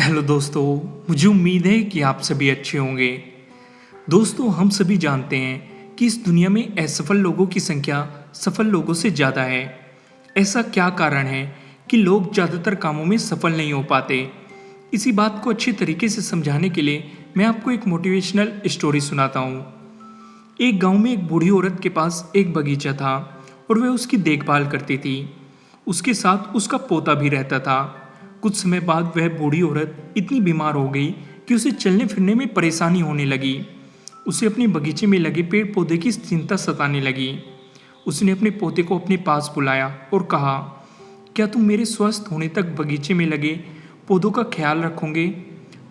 Hello दोस्तों, मुझे उम्मीद है कि आप सभी अच्छे होंगे। दोस्तों, हम सभी जानते हैं कि इस दुनिया में असफल लोगों की संख्या सफल लोगों से ज़्यादा है। ऐसा क्या कारण है कि लोग ज़्यादातर कामों में सफल नहीं हो पाते? इसी बात को अच्छी तरीके से समझाने के लिए मैं आपको एक मोटिवेशनल स्टोरी सुनाता हूँ। एक गांव में एक बूढ़ी औरत के पास एक बगीचा था और वह उसकी देखभाल करती थी। उसके साथ उसका पोता भी रहता था। कुछ समय बाद वह बूढ़ी औरत इतनी बीमार हो गई कि उसे चलने फिरने में परेशानी होने लगी। उसे अपने बगीचे में लगे पेड़ पौधे की चिंता सताने लगी। उसने अपने पोते को अपने पास बुलाया और कहा, क्या तुम मेरे स्वस्थ होने तक बगीचे में लगे पौधों का ख्याल रखोगे?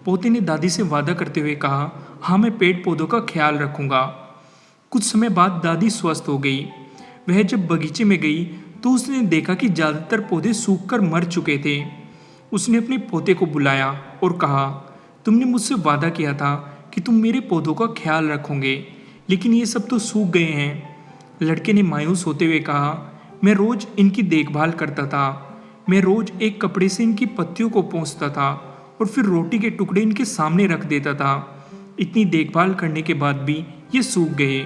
पोते ने दादी से वादा करते हुए कहा, हाँ, मैं पेड़ पौधों का ख्याल रखूंगा। कुछ समय बाद दादी स्वस्थ हो गई। वह जब बगीचे में गई तो उसने देखा कि ज़्यादातर पौधे सूखकर मर चुके थे। उसने अपने पोते को बुलाया और कहा, तुमने मुझसे वादा किया था कि तुम मेरे पौधों का ख्याल रखोगे, लेकिन ये सब तो सूख गए हैं। लड़के ने मायूस होते हुए कहा, मैं रोज इनकी देखभाल करता था। मैं रोज एक कपड़े से इनकी पत्तियों को पोंछता था और फिर रोटी के टुकड़े इनके सामने रख देता था। इतनी देखभाल करने के बाद भी ये सूख गए।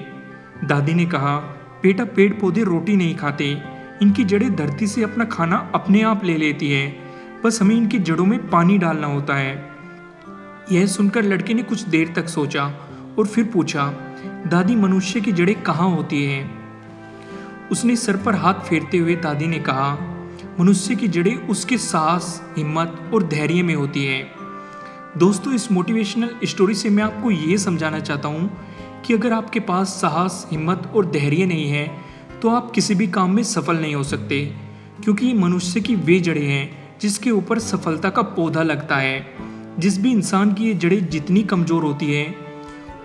दादी ने कहा, बेटा, पेड़ पौधे रोटी नहीं खाते, इनकी जड़ें धरती से अपना खाना अपने आप ले लेती है, बस हमें इनकी जड़ों में पानी डालना होता है। यह सुनकर लड़के ने कुछ देर तक सोचा और फिर पूछा, दादी, मनुष्य की जड़ें कहाँ होती हैं? उसने सर पर हाथ फेरते हुए दादी ने कहा, मनुष्य की जड़ें उसके साहस, हिम्मत और धैर्य में होती है। दोस्तों, इस मोटिवेशनल स्टोरी से मैं आपको ये समझाना चाहता हूँ कि अगर आपके पास साहस, हिम्मत और धैर्य नहीं है तो आप किसी भी काम में सफल नहीं हो सकते, क्योंकि ये मनुष्य की वे जड़ें हैं जिसके ऊपर सफलता का पौधा लगता है। जिस भी इंसान की ये जड़ें जितनी कमज़ोर होती है,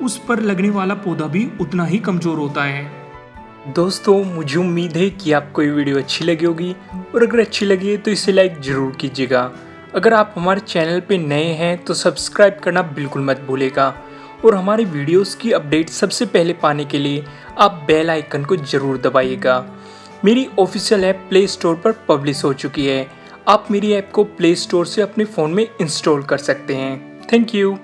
उस पर लगने वाला पौधा भी उतना ही कमज़ोर होता है। दोस्तों, मुझे उम्मीद है कि आपको ये वीडियो अच्छी लगी होगी, और अगर अच्छी लगी है तो इसे लाइक ज़रूर कीजिएगा। अगर आप हमारे चैनल पे नए हैं तो सब्सक्राइब करना बिल्कुल मत भूलिएगा, और हमारे वीडियोस की अपडेट सबसे पहले पाने के लिए आप बेल आइकन को ज़रूर दबाइएगा। मेरी ऑफिशियल ऐप प्ले स्टोर पर पब्लिश हो चुकी है। आप मेरी ऐप को प्ले स्टोर से अपने फ़ोन में इंस्टॉल कर सकते हैं। Thank you.